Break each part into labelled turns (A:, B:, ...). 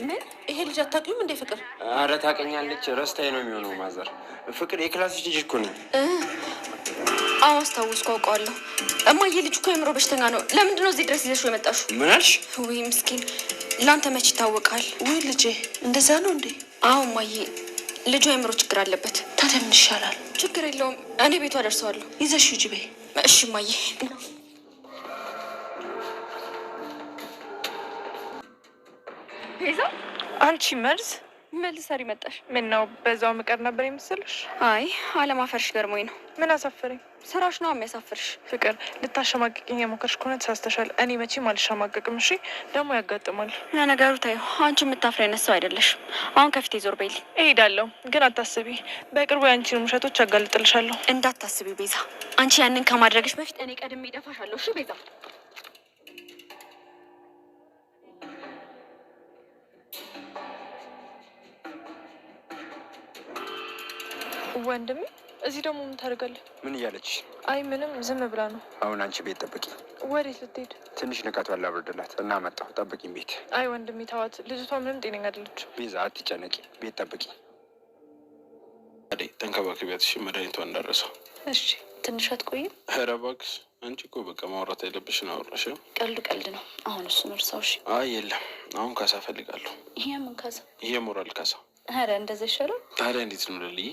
A: ምን ይሄ ልጅ አታውቂውም እንዴ ፍቅር?
B: አረ ታውቀኛለች። ረስታዬ ነው የሚሆነው ማዘር። ፍቅር የክላስሽ ልጅ እኮ ነው።
A: አዎ አስታውስኩ፣ አውቀዋለሁ። እማዬ ልጅ እኮ የአእምሮ በሽተኛ ነው። ለምንድን ነው እዚህ ድረስ ይዘሽው የመጣሽው?
B: ምን አልሽ?
A: ውይ ምስኪን፣ ለአንተ መች ይታወቃል?
C: ውይ ልጄ እንደዛ ነው እንዴ?
A: አዎ እማዬ፣ ልጁ የአእምሮ ችግር አለበት።
C: ታዲያ ምን ይሻላል?
A: ችግር የለውም፣ እኔ ቤቷ ደርሰዋለሁ።
C: ይዘሽው ሂጂ በይ።
A: እሺ እማዬ። ቤዛ፣
D: አንቺ መርዝ
A: መልሰሪ መጣሽ?
D: ምን ነው በዛው ምቀር ነበር የምስልሽ?
A: አይ አለማፈርሽ ገርሞኝ ነው።
D: ምን አሳፈረኝ?
A: ስራሽ ነው የሚያሳፍርሽ።
D: ፍቅር ልታሸማቅቅኝ የሞከርሽ ከሆነ ተሳስተሻል። እኔ መቼም አልሸማቀቅም። እሺ ደግሞ ያጋጥማል።
A: ለነገሩ ታየው፣ አንቺ የምታፍሪ አይነት ሰው አይደለሽ። አሁን ከፊቴ ዞር በይልኝ።
D: እሄዳለሁ፣ ግን አታስቢ፣ በቅርቡ የአንቺን ውሸቶች አጋልጥልሻለሁ።
A: እንዳታስቢ ቤዛ፣ አንቺ ያንን ከማድረግሽ በፊት እኔ ቀድሜ እደፋሻለሁ። እሺ ቤዛ።
D: ወንድሜ እዚህ ደግሞ ምን ታደርጋለህ?
B: ምን እያለች?
D: አይ ምንም፣ ዝም ብላ ነው።
B: አሁን አንቺ ቤት ጠብቂ።
D: ወዴት ልትሄድ?
B: ትንሽ ንቀቷን ላብርድላት እና መጣሁ። ጠብቂኝ ቤት።
D: አይ ወንድሜ ተዋት፣ ልጅቷ ምንም ጤነኛ አይደለች።
B: ቤዛ አትጨነቂ፣ ቤት ጠብቂ።
E: አዴ ተንከባከቢያት እሺ። መድኃኒቷን እንዳረሰው።
C: እሺ ትንሽ አትቆይም?
E: ኧረ እባክሽ አንቺ እኮ በቃ ማውራት ያለብሽን አወራሽ።
C: ቀልድ ነው። አሁን እሱን እርሳው። እሺ።
E: አይ የለም፣ አሁን ካሳ ፈልጋለሁ።
C: ይሄ ምን ካሳ?
E: ይሄ ሞራል ካሳ።
C: ኧረ እንደዛ ይሻላል።
E: ታዲያ እንዴት ነው ልልይ?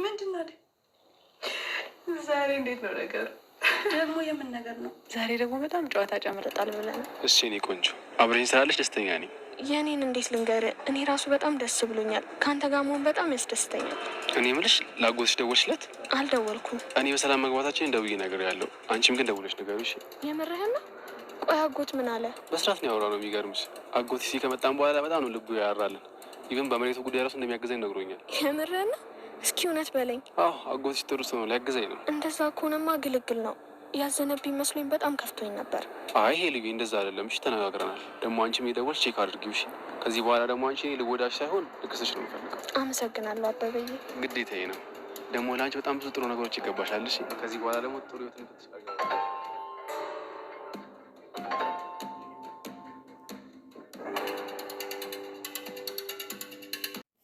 C: ምንድን ነው ዛሬ? እንዴት ነው ነገሩ? ደግሞ የምን ነገር ነው?
A: ዛሬ ደግሞ በጣም ጨዋታ ጨምረጣል ብለን።
E: እሺ እኔ ቆንጆ አብረኝ ስላለሽ ደስተኛ ነኝ።
A: የኔን እንዴት ልንገር? እኔ ራሱ በጣም ደስ ብሎኛል። ከአንተ ጋር መሆን በጣም ያስደስተኛል።
E: እኔ የምልሽ ላጎትሽ ደወልሽለት?
A: አልደወልኩም።
E: እኔ በሰላም መግባታችን ደውዬ ነገር ያለው አንቺም ግን ደውለሽ ነገሩሽ።
A: የምርህን ነው? ቆይ አጎት ምን አለ?
E: በስርዓት ነው ያወራነው። የሚገርምሽ አጎት ሲ ከመጣን በኋላ በጣም ነው ልቡ ያራለን። ኢቨን በመሬቱ ጉዳይ ራሱ እንደሚያግዘኝ ነግሮኛል።
A: የምርህን ነው? እስኪ እውነት በለኝ።
E: አዎ አጎትሽ ጥሩ ሰው ነው፣ ሊያግዘኝ ነው።
A: እንደዛ ከሆነማ ግልግል ነው። ያዘነብኝ መስሎኝ በጣም ከፍቶኝ ነበር።
E: አይ ሄ ልዩ እንደዛ አይደለም። እሺ ተነጋግረናል። ደግሞ አንቺም የደወልሽ ቼክ አድርጊው። እሺ ከዚህ በኋላ ደግሞ አንቺ ልወዳሽ ሳይሆን ልክስሽ ነው የምፈልገው።
A: አመሰግናለሁ አበበዬ።
E: ግዴታዬ ነው። ደግሞ ለአንቺ በጣም ብዙ ጥሩ ነገሮች ይገባሻል። እሺ ከዚህ በኋላ ደግሞ ጥሩ ህይወት እንድትሻገር።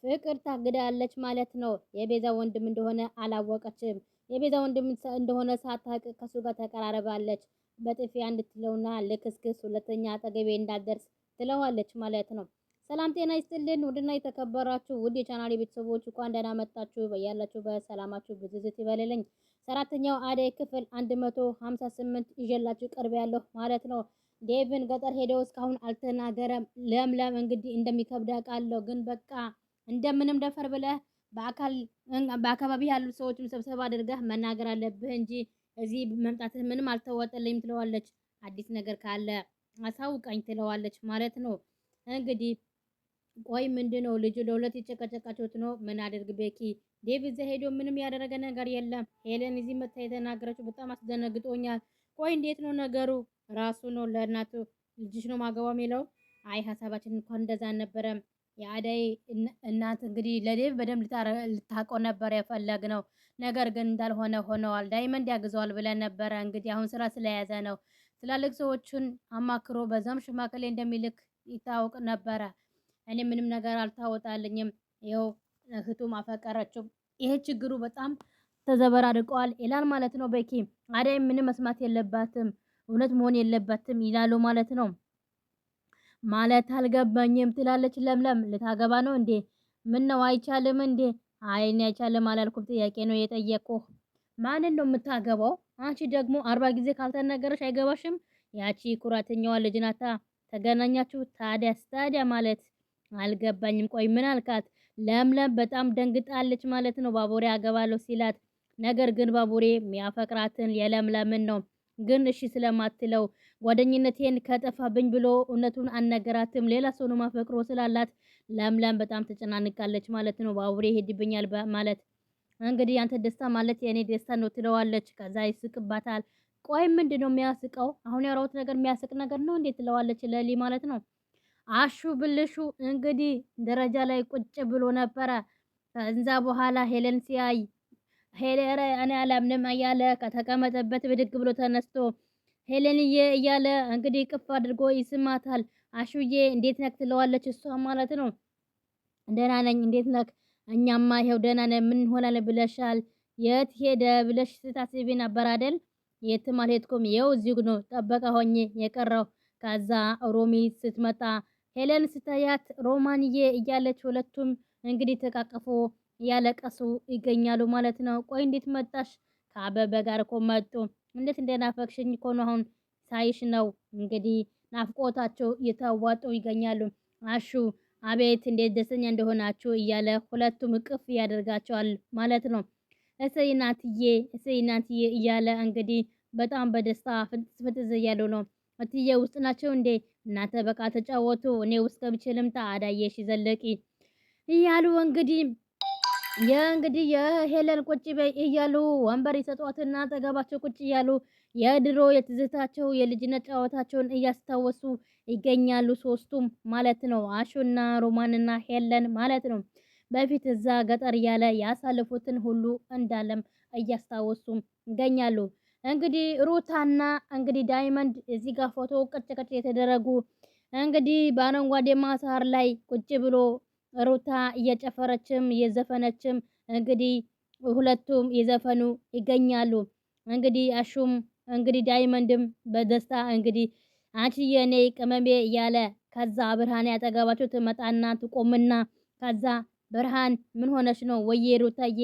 F: ፍቅር ታግዳለች ማለት ነው። የቤዛ ወንድም እንደሆነ አላወቀችም። የቤዛ ወንድም እንደሆነ ሳታውቅ ከሱ ጋር ተቀራረባለች። በጥፊ እንድትለውና ልክስክስ ሁለተኛ አጠገቤ እንዳደርስ ትለዋለች ማለት ነው። ሰላም ጤና ይስጥልን ውድና የተከበራችሁ ውድ የቻናሌ ቤተሰቦች እንኳን ደህና መጣችሁ። በያላችሁ በሰላማችሁ ብዝዝት ይበልልኝ። ሰራተኛው አደይ ክፍል 158 ይዤላችሁ ቀርብ ያለሁ ማለት ነው። ዴቭን ገጠር ሄደው እስካሁን አልተናገረም። ለምለም እንግዲህ እንደሚከብድ አውቃለሁ፣ ግን በቃ እንደምንም ደፈር ብለህ በአካባቢ ያሉት ሰዎችም ስብሰባ አድርገህ መናገር አለብህ እንጂ እዚህ መምጣትህ ምንም አልተወጠልኝም ትለዋለች። አዲስ ነገር ካለ አሳውቀኝ ትለዋለች ማለት ነው። እንግዲህ ቆይ ምንድነው ልጁ ለሁለት የጨቀጨቃችሁት ነው? ምን አድርግ ቤኪ? ዴቭ እዛ ሄዶ ምንም ያደረገ ነገር የለም። ሄለን እዚህ መታ የተናገረችው በጣም አስደነግጦኛል። ቆይ እንዴት ነው ነገሩ? ራሱ ነው ለእናቱ ልጅሽ ነው ማገባው የሚለው? አይ ሀሳባችን እንኳን እንደዛ አልነበረም። የአደይ እናት እንግዲህ ለዴቭ በደንብ ልታውቀው ነበር የፈለግነው፣ ነገር ግን እንዳልሆነ ሆነዋል። ዳይመንድ ያግዘዋል ብለን ነበረ። እንግዲህ አሁን ስራ ስለያዘ ነው። ትላልቅ ሰዎችን አማክሮ በዛም ሽማግሌ እንደሚልክ ይታወቅ ነበረ። እኔ ምንም ነገር አልታወጣልኝም። ይኸው እህቱም አፈቀረችው። ይሄ ችግሩ በጣም ተዘበራርቀዋል ይላል ማለት ነው። በኪ አደይ ምንም መስማት የለባትም እውነት መሆን የለባትም ይላሉ ማለት ነው። ማለት አልገባኝም ትላለች ለምለም። ልታገባ ነው እንዴ? ምን ነው አይቻልም እንዴ? አይ እኔ አይቻልም አላልኩም፣ ጥያቄ ነው የጠየቅኩህ። ማንን ነው የምታገባው? አንቺ ደግሞ 40 ጊዜ ካልተነገረሽ አይገባሽም። ያቺ ኩራተኛዋ ልጅ ናታ። ተገናኛችሁ? ታዲያ ማለት አልገባኝም። ቆይ ምን አልካት? ለምለም በጣም ደንግጣለች ማለት ነው ባቡሬ አገባለሁ ሲላት። ነገር ግን ባቡሬ የሚያፈቅራትን የለምለምን ነው። ግን እሺ ስለማትለው ጓደኝነቴን ከጠፋብኝ ብሎ እውነቱን አነገራትም። ሌላ ሰው ነው ማፈቅሮ ስላላት ለምለም በጣም ተጨናንቃለች ማለት ነው። ባቡሬ ሄድብኛል ማለት እንግዲህ አንተ ደስታ ማለት የኔ ደስታ ነው ትለዋለች። ከዛ ይስቅባታል። ቆይ ምንድነው የሚያስቀው? አሁን ያወራሁት ነገር የሚያስቅ ነገር ነው እንዴ? ትለዋለች ለሊ ማለት ነው። አሹ ብልሹ እንግዲህ ደረጃ ላይ ቁጭ ብሎ ነበረ። ከዛ በኋላ ሄለን ሲያይ ሄለረ እኔ አላምንም እያለ ከተቀመጠበት ብድግ ብሎ ተነስቶ ሄለንዬ እያለ እንግዲህ ቅፍ አድርጎ ይስማታል። አሹዬ እንዴት ነክ ትለዋለች እሷ ማለት ነው። ደህና ነኝ እንዴት ነክ? እኛማ ይሄው ደህና ነን። ምን ሆናል ብለሻል? የት ሄደ ብለሽ ስታስቢ ነበር አይደል? የትም አልሄድኩም። ይኸው እዚሁ ነው ጠበቃ ሆኜ የቀረው። ከዛ ሮሚ ስትመጣ ሄለን ስታያት ሮማንዬ እያለች ሁለቱም እንግዲህ ተቃቅፎ ያለቀሱ ይገኛሉ ማለት ነው። ቆይ እንዴት መጣሽ? ከአበበ ጋር እኮ መጡ። እንዴት እንደናፈቅሽኝ እኮ ነው አሁን ሳይሽ ነው። እንግዲህ ናፍቆታቸው እየተዋጡ ይገኛሉ። አሹ አቤት እንዴት ደስተኛ እንደሆናችሁ እያለ ሁለቱም እቅፍ ያደርጋቸዋል ማለት ነው። እሰይ እናትዬ እያለ እንግዲህ በጣም በደስታ ፍጥዝ እያሉ ነው። እትዬ ውስጥ ናቸው እንዴ? እናንተ በቃ ተጫወቱ፣ እኔ ውስጥ ገብቼ ልምጣ አዳየሽ ዘለቂ እያሉ እንግዲህ የሄለን ቁጭ በይ እያሉ ወንበር ይሰጧትና አጠገባቸው ቁጭ እያሉ የድሮ የትዝታቸው የልጅነት ጨዋታቸውን እያስታወሱ ይገኛሉ። ሶስቱም ማለት ነው። አሹና ሮማንና ሄለን ማለት ነው። በፊት እዛ ገጠር እያለ ያሳለፉትን ሁሉ እንዳለም እያስታወሱ ይገኛሉ። እንግዲህ ሩታና እንግዲህ ዳይመንድ እዚህ ጋር ፎቶ ቀጭ የተደረጉ እንግዲህ በአረንጓዴ ማሳር ላይ ቁጭ ብሎ ሩታ እየጨፈረችም እየዘፈነችም እንግዲህ ሁለቱም የዘፈኑ ይገኛሉ። እንግዲህ አሹም እንግዲህ ዳይመንድም በደስታ እንግዲህ አንቺ የኔ ቅመሜ እያለ ከዛ ብርሃን ያጠገባቸው ትመጣና ትቆምና ከዛ ብርሃን ምን ሆነሽ ነው? ወዬ ሩታዬ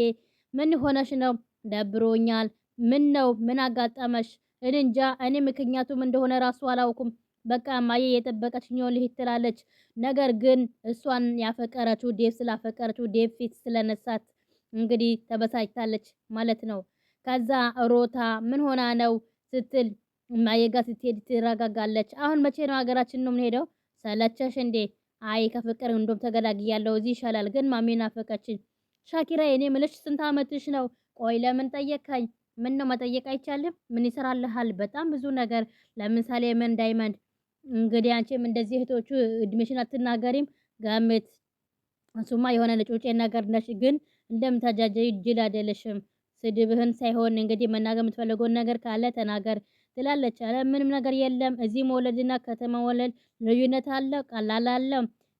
F: ምን ሆነሽ ነው? ደብሮኛል። ምን ነው? ምን አጋጠመሽ? እንጃ እኔ ምክንያቱም እንደሆነ ራሱ አላውኩም። በቃ ማየ የጠበቀችኝ ልሂድ ትላለች። ነገር ግን እሷን ያፈቀረችው ዴቭ ስላፈቀረችው ዴቭ ፊት ስለነሳት እንግዲህ ተበሳጭታለች ማለት ነው። ከዛ ሮታ ምን ሆና ነው ስትል ማየ ጋር ስትሄድ ትረጋጋለች። አሁን መቼ ነው ሀገራችን ነው የምንሄደው? ሰለቸሽ እንዴ? አይ ከፍቅር እንደም ተገላግያለሁ እዚህ ይሻላል። ግን ማሜ ናፈቀችኝ። ሻኪራ የኔ ምልሽ ስንት አመትሽ ነው? ቆይ ለምን ጠየቀኝ? ምን ነው መጠየቅ አይቻልም? ምን ይሰራልሃል? በጣም ብዙ ነገር ለምሳሌ ምን ዳይመንድ እንግዲህ አንቺም እንደዚህ እህቶቹ እድሜሽን አትናገሪም? ጋሜት እሱማ የሆነ ነጮቼ ነገር ነሽ፣ ግን እንደምታጃጀይ ጅል አይደለሽም። ስድብህን ሳይሆን እንግዲህ መናገር የምትፈልገውን ነገር ካለ ተናገር ትላለች። አረ ምንም ነገር የለም። እዚህ መወለድና ከተማ መወለድ ልዩነት አለ? ቀላል አለ?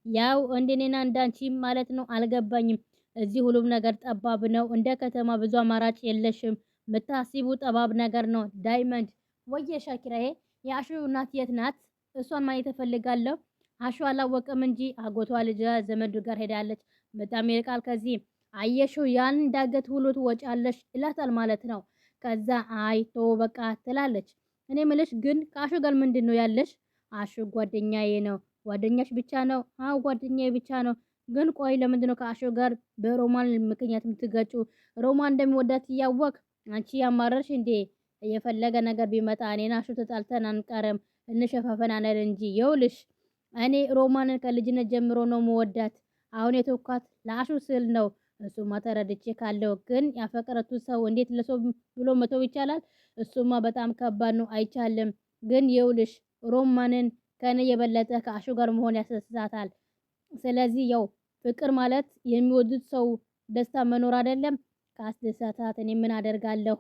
F: ያው እንደኔና እንዳንቺ ማለት ነው። አልገባኝም። እዚህ ሁሉም ነገር ጠባብ ነው። እንደ ከተማ ብዙ አማራጭ የለሽም። ምታስቡ ጠባብ ነገር ነው። ዳይመንድ ወየ ሻኪራዬ የአሹ እናት የት ናት? እሷን ማየት እፈልጋለሁ። አሹ አላወቀም እንጂ አጎቷ ልጅ ዘመዱ ጋር ሄዳለች። በጣም ይርቃል ከዚህ። አየሽው ያን ዳገት ሁሉ ትወጫለሽ ይላታል ማለት ነው። ከዛ አይቶ በቃ ትላለች። እኔ ምልሽ ግን ከአሹ ጋር ምንድነው ያለሽ? አሹ ጓደኛዬ ነው። ጓደኛሽ ብቻ ነው? አዎ ጓደኛዬ ብቻ ነው። ግን ቆይ ለምንድነው ከአሹ ጋር በሮማን ምክንያት የምትገጩ? ሮማን እንደሚወዳት እያወቅ አንቺ ያማረርሽ እንዴ? የፈለገ ነገር ቢመጣ እኔና አሹ ተጣልተን አንቀርም። እንሸፋፈናለን እንጂ ይኸውልሽ እኔ ሮማንን ከልጅነት ጀምሮ ነው መወዳት። አሁን የተውኳት ለአሹ ስል ነው። እሱማ ተረድቼ ካለው ግን ያፈቀረቱት ሰው እንዴት ለሰው ብሎ መተው ይቻላል? እሱማ በጣም ከባድ ነው። አይቻልም። ግን ይኸውልሽ ሮማንን ከኔ የበለጠ ከአሹ ጋር መሆን ያስደስታታል። ስለዚህ ያው ፍቅር ማለት የሚወዱት ሰው ደስታ መኖር አይደለም? ካስደሰታት እኔ ምን አደርጋለሁ?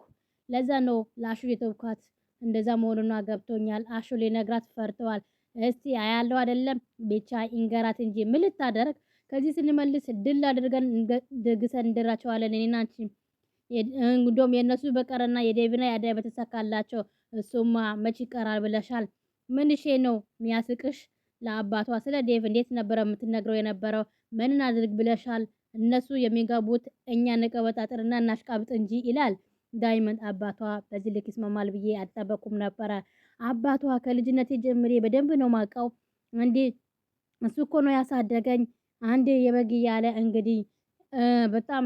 F: ለዛ ነው ለአሹ የተውኳት። እንደዛ መሆኑን ገብቶኛል። አሹ ሊነግራት ፈርተዋል። እስቲ አያለው አይደለም ብቻ ኢንገራት እንጂ ምን ልታደርግ። ከዚህ ስንመልስ ድል አድርገን ደግሰን እንድራቸዋለን። እኔና አንቺ እንደውም የነሱ በቀረና የዴቭና የአዳይ በተሳካላቸው እሱማ መች ይቀራል ብለሻል? ምንሽ ነው ሚያስቅሽ? ለአባቷ ስለ ዴቭ እንዴት ነበረ የምትነግረው የነበረው? ምንን አድርግ ብለሻል? እነሱ የሚጋቡት እኛ ንቀበጣጥርና እናሽቃብጥ እንጂ ይላል ዳይመንድ። አባቷ በዚህ ልክ ይስማማል ብዬ አልጠበኩም ነበረ። አባቷ ከልጅነቴ ጀምሬ በደንብ ነው ማውቀው። እንዴ እሱ እኮ ነው ያሳደገኝ። አንዴ የበግ ያለ እንግዲህ በጣም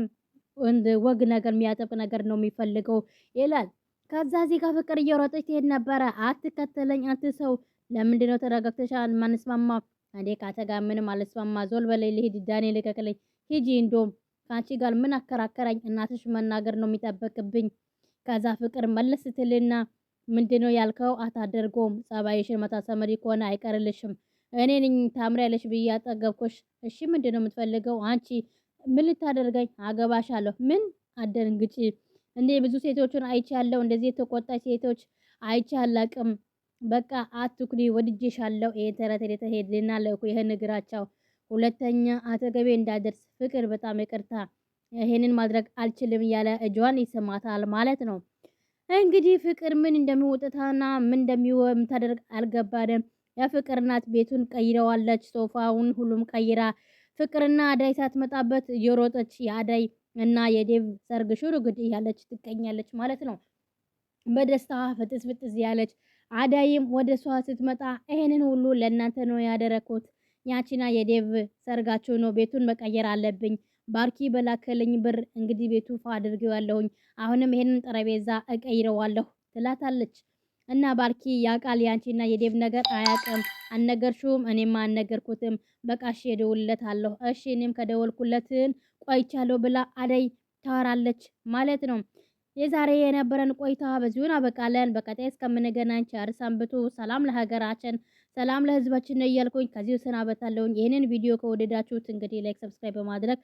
F: ወግ ነገር የሚያጠብ ነገር ነው የሚፈልገው ይላል። ከዛ እዚህ ጋር ፍቅር እየሮጠች ትሄድ ነበረ። አትከተለኝ አንተ ሰው። ለምንድነው ተረጋግተሻል? ማንስማማ እንዴ? ካንተ ጋር ምንም አልስማማ። ዞል በላይ ልሂድ። ዳንኤል ልቀቅልኝ። ሂጂ። እንደውም ካንቺ ጋር ምን አከራከራኝ? እናትሽ መናገር ነው የሚጠበቅብኝ። ከዛ ፍቅር መለስ ስትልና ምንድነው ያልከው? አታደርጎም። ጸባይሽን መታሰመሪ ከሆነ አይቀርልሽም። እኔ ነኝ ታምሪያለሽ ብዬ አጠገብኩሽ። እሺ ምንድነው የምትፈልገው? አንቺ ምን ልታደርገኝ? አገባሻለሁ። ምን አደንግጪ። እንዴ ብዙ ሴቶችን አይቻለሁ። እንደዚህ የተቆጣች ሴቶች አይቼ አላቅም። በቃ አትኩሪ፣ ወድጄሻለሁ። ይሄ ተረት የተሄድልና ለኩ ይሄ ንግራቸው ሁለተኛ አጠገቤ እንዳደርስ ፍቅር፣ በጣም ይቅርታ፣ ይሄንን ማድረግ አልችልም እያለ እጇን ይስማታል ማለት ነው። እንግዲህ ፍቅር ምን እንደሚወጣታና ምን እንደምታደርግ አልገባንም። የፍቅር እናት ቤቱን ቀይረዋለች፣ ሶፋውን ሁሉም ቀይራ ፍቅርና አዳይ ሳትመጣበት እየሮጠች የአዳይ እና የዴቭ ሰርግ ሽሩግድ እያለች ትገኛለች ማለት ነው። በደስታ ፍጥስ ፍጥስ ያለች አዳይም ወደ እሷ ስትመጣ ይሄንን ሁሉ ለእናንተ ነው ያደረኩት፣ ያቺና የዴቭ ሰርጋችሁ ነው፣ ቤቱን መቀየር አለብኝ፣ ባርኪ በላከልኝ ብር እንግዲህ ቤቱ ፋ አድርጌዋለሁኝ፣ አሁንም ይሄንን ጠረጴዛ እቀይረዋለሁ ትላታለች። እና ባርኪ ያቃል ያንቺና የዴቭ ነገር አያቅም፣ አልነገርሽውም? እኔማ አልነገርኩትም። በቃ እሺ እደውልለታለሁ። እሺ እኔም ከደወልኩለትን ቆይቻለሁ ብላ አደይ ታወራለች ማለት ነው። የዛሬ የነበረን ቆይታ በዚሁን አበቃለን። በቀጣይ እስከምንገናኝ ቸር ሰንብቱ። ሰላም ለሀገራችን፣ ሰላም ለሕዝባችን እያልኩኝ ከዚሁ ሰናበታለሁኝ። ይህንን ቪዲዮ ከወደዳችሁት እንግዲህ ላይክ፣ ሰብስክራይብ በማድረግ